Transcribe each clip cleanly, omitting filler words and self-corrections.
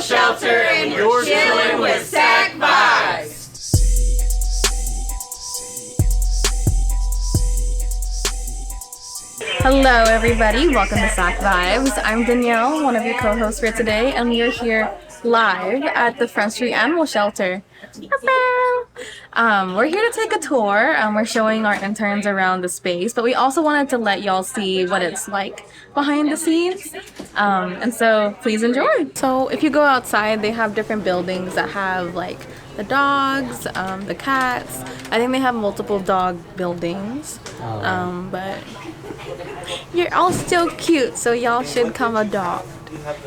Shelter, and you're chilling with Sac Vibes. Hello everybody, welcome to Sac Vibes. I'm Danielle, one of your co-hosts for today, and we are here live at the Front Street Animal Shelter. We're here to take a tour. We're showing our interns around the space, but we also wanted to let y'all see what it's like behind the scenes. And so please enjoy. So if you go outside, they have different buildings that have like the dogs, the cats. I think they have multiple dog buildings, but you're all still cute, so y'all should come adopt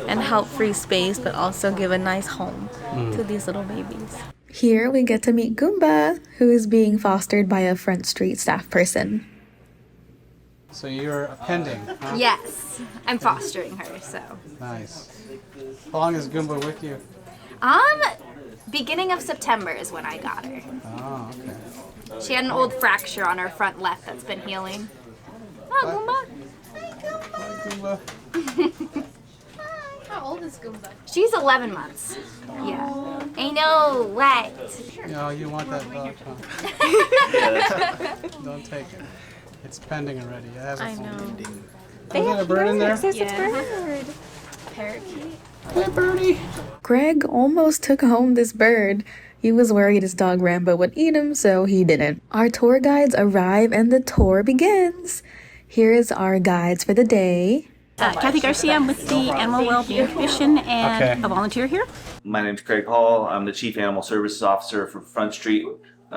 and help free space, but also give a nice home to these little babies. Here we get to meet Goomba, who is being fostered by a Front Street staff person. So you're appending, huh? Yes, I'm fostering her, so. Nice. How long is Goomba with you? Beginning of September is when I got her. Oh, okay. She had an old fracture on her front left that's been healing. Oh, Goomba. Goomba. How old is Goomba? She's 11 months. Yeah. I know, what? No, you want that dog, huh? Don't take it. It's pending already. I know. Is there a bird in there? Bird. Parakeet. Hey, birdie. Greg almost took home this bird. He was worried his dog Rambo would eat him, so he didn't. Our tour guides arrive and the tour begins. Here is our guides for the day. Kathy Garcia, I'm with the Animal Wellbeing Commission and a volunteer here. My name's Craig Hall. I'm the Chief Animal Services Officer for Front Street,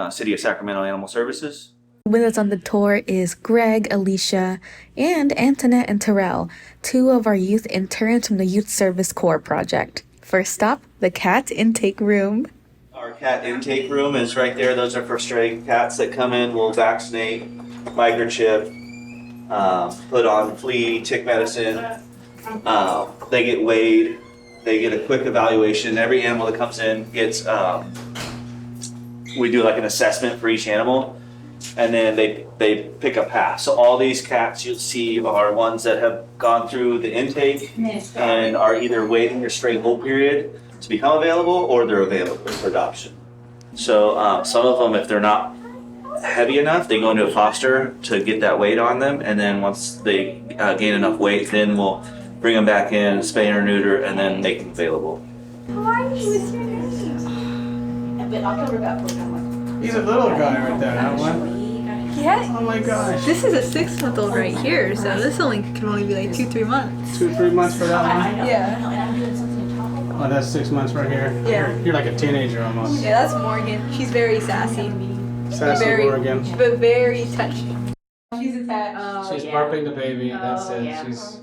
City of Sacramento Animal Services. With us on the tour is Greg, Alicia, and Antoinette and Terrell, two of our youth interns from the Youth Service Corps project. First stop, the cat intake room. Our cat intake room is right there. Those are for stray cats that come in. We'll vaccinate, microchip, put on flea, tick medicine. They get weighed. They get a quick evaluation. Every animal that comes in gets, we do like an assessment for each animal. And then they pick a pass. So all these cats you'll see are ones that have gone through the intake and are either waiting their stray hold period to become available or they're available for adoption. So some of them, if they're not heavy enough, they go into a foster to get that weight on them. And then once they gain enough weight, then we'll bring them back in, spay or neuter, and then make them available. How are you with your name? But October got He's a little guy right there, huh? Yeah. Oh my gosh. This is a 6-month-old right here, so this can only be like 2-3 months. 2-3 months for that one? Yeah. Oh, that's 6 months right here. Yeah. You're like a teenager almost. Yeah, that's Morgan. She's very sassy. Sassy Morgan. But very touchy. She's a cat. She's burping the baby. That's it. yeah. She's.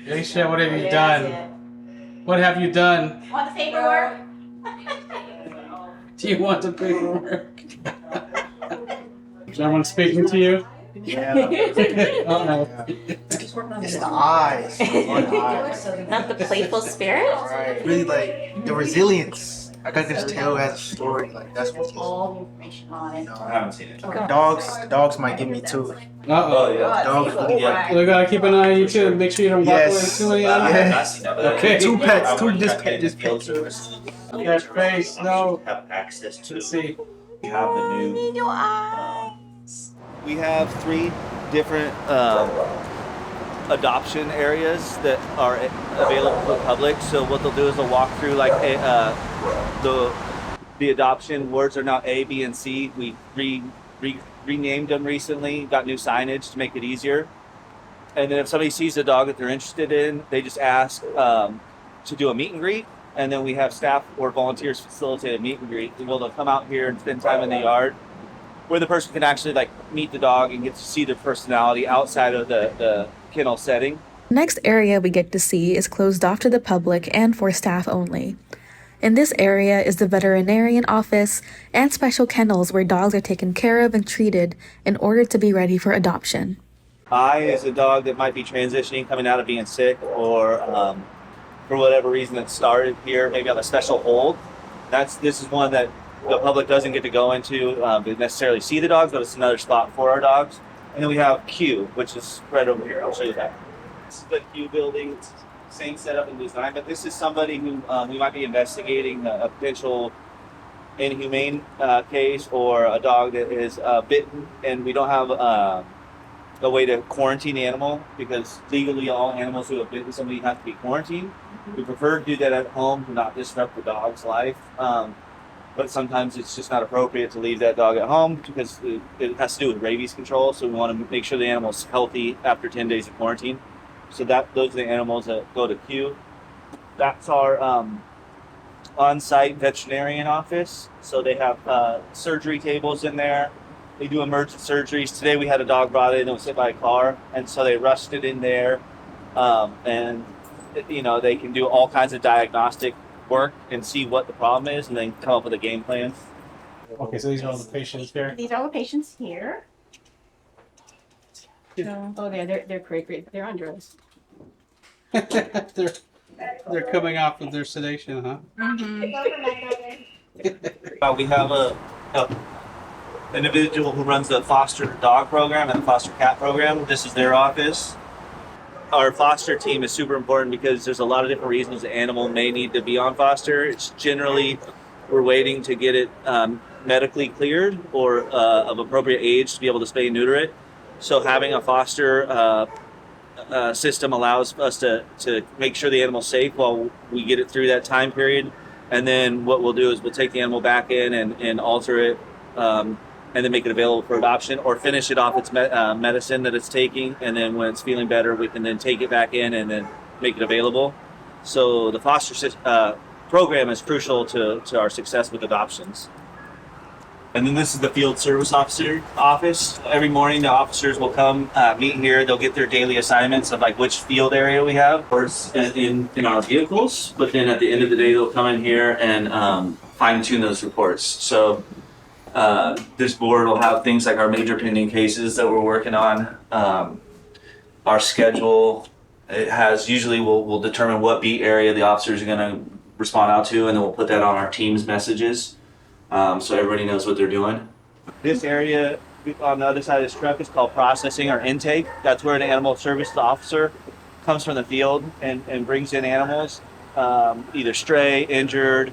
Alicia, what have you done? What have you done? Want the paperwork? Do you want the paperwork? Is everyone speaking to you? Yeah. Uh-oh. It's the eyes. Not the playful spirit? Right. Really like the resilience. I got this tail has a story. Like that's what's All the information on it. I haven't seen it. dogs might get me too. Uh-oh. yeah. Dogs really get me. We gotta keep an eye on you too. Make sure you don't walk away Yes. too many animals. I've seen that, but Okay. Two pets, two I just field pets. service. Your face, no. Have access to. Let's see. We have the new. We have 3 different adoption areas that are available to the public. So what they'll do is they'll walk through like the adoption words are now A, B, and C. We renamed them recently. Got new signage to make it easier. And then if somebody sees a dog that they're interested in, they just ask to do a meet and greet. And then we have staff or volunteers facilitate a meet and greet. They'll come out here and spend time in the yard where the person can actually like meet the dog and get to see their personality outside of the kennel setting. The next area we get to see is closed off to the public and for staff only. In this area is the veterinarian office and special kennels where dogs are taken care of and treated in order to be ready for adoption. I is a dog that might be transitioning, coming out of being sick, or for whatever reason that started here, maybe on a special hold. This is one that the public doesn't get to go into to necessarily see the dogs, but it's another spot for our dogs. And then we have Q, which is right over here. I'll show you that. This is the Q building. same setup and design, but this is somebody who we might be investigating a potential inhumane case, or a dog that is bitten, and we don't have a way to quarantine the animal, because legally all animals who have bitten somebody have to be quarantined. We prefer to do that at home to not disrupt the dog's life. But sometimes it's just not appropriate to leave that dog at home because it has to do with rabies control. So we want to make sure the animal's healthy after 10 days of quarantine. So those are the animals that go to Q. That's our on-site veterinarian office. So they have surgery tables in there. They do emergent surgeries. Today we had a dog brought in that was hit by a car, and so they rushed it in there. And they can do all kinds of diagnostic work and see what the problem is, and then come up with a game plan. Okay, so these are all the patients here. These are all the patients here. Oh, they're great. They're under us. they're coming off of their sedation, huh? We have a individual who runs the foster dog program and the foster cat program. This is their office. Our foster team is super important because there's a lot of different reasons the animal may need to be on foster. It's generally we're waiting to get it medically cleared or of appropriate age to be able to spay and neuter it. So having a foster system allows us to make sure the animal's safe while we get it through that time period. And then what we'll do is we'll take the animal back in and alter it, and then make it available for adoption, or finish it off its medicine that it's taking, and then when it's feeling better, we can then take it back in and then make it available. So the foster program is crucial to our success with adoptions. And then this is the field service officer office. Every morning the officers will come meet here. They'll get their daily assignments of like which field area we have in our vehicles, but then at the end of the day they'll come in here and fine tune those reports. So this board will have things like our major pending cases that we're working on, our schedule. It has usually we'll determine what beat area the officers are going to respond out to, and then we'll put that on our team's messages, so everybody knows what they're doing. This area on the other side of this truck is called processing or intake. That's where an animal services officer comes from the field and brings in animals, either stray, injured,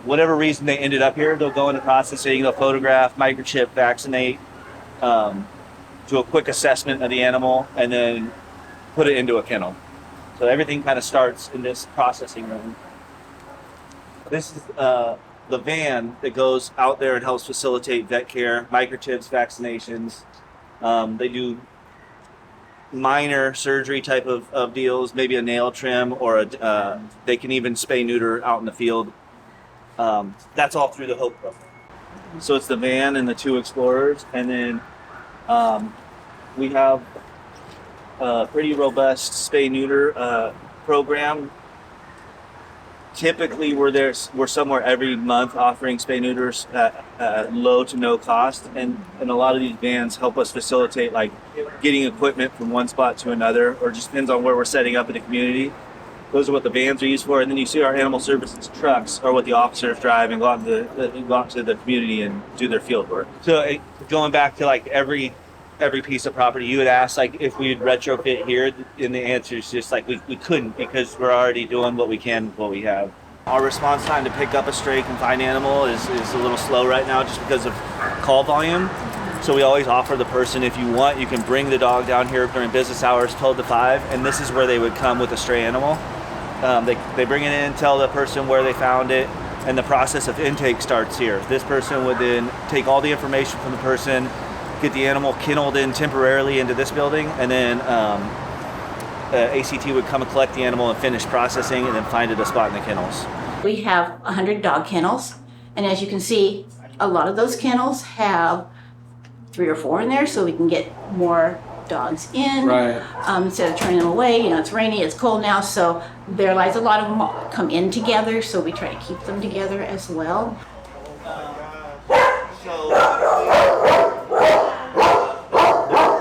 whatever reason they ended up here. They'll go into processing, they'll photograph, microchip, vaccinate, do a quick assessment of the animal, and then put it into a kennel. So everything kind of starts in this processing room. This is the van that goes out there and helps facilitate vet care, microchips, vaccinations. They do minor surgery type of deals, maybe a nail trim, or they can even spay neuter out in the field. That's all through the Hope program. So it's the van and the 2 explorers, and then we have a pretty robust spay neuter program. Typically we're somewhere every month offering spay neuters at low to no cost, and a lot of these vans help us facilitate like getting equipment from one spot to another, or just depends on where we're setting up in the community. Those are what the vans are used for, and then you see our animal services trucks are what the officers drive and go out to the community and do their field work. So going back to like every piece of property, you would ask like if we would retrofit here, and the answer is just like we couldn't, because we're already doing what we can with what we have. Our response time to pick up a stray confined animal is a little slow right now just because of call volume. So we always offer the person, if you want, you can bring the dog down here during business hours 12 to 5, and this is where they would come with a stray animal. They bring it in, tell the person where they found it, and the process of intake starts here. This person would then take all the information from the person, get the animal kenneled in temporarily into this building, and then ACT would come and collect the animal and finish processing, and then find it a spot in the kennels. We have 100 dog kennels, and as you can see, a lot of those kennels have 3 or 4 in there, so we can get more dogs in. Right. Instead of turning them away. It's rainy, it's cold now, so there lies a lot of them come in together, so we try to keep them together as well.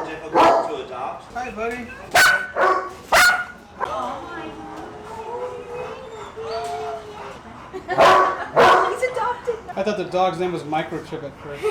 Difficult to adopt. Hi, buddy. thought the dog's name was Microchip at first.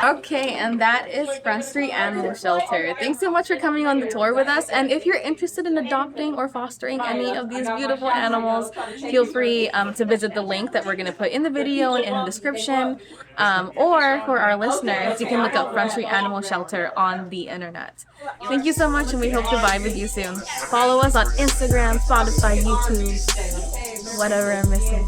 Okay, and that is Front Street Animal Shelter. Thanks so much for coming on the tour with us. And if you're interested in adopting or fostering any of these beautiful animals, feel free to visit the link that we're going to put in the video and in the description. Or for our listeners, you can look up Front Street Animal Shelter on the internet. Thank you so much, and we hope to vibe with you soon. Follow us on Instagram, Spotify, YouTube, whatever I'm missing.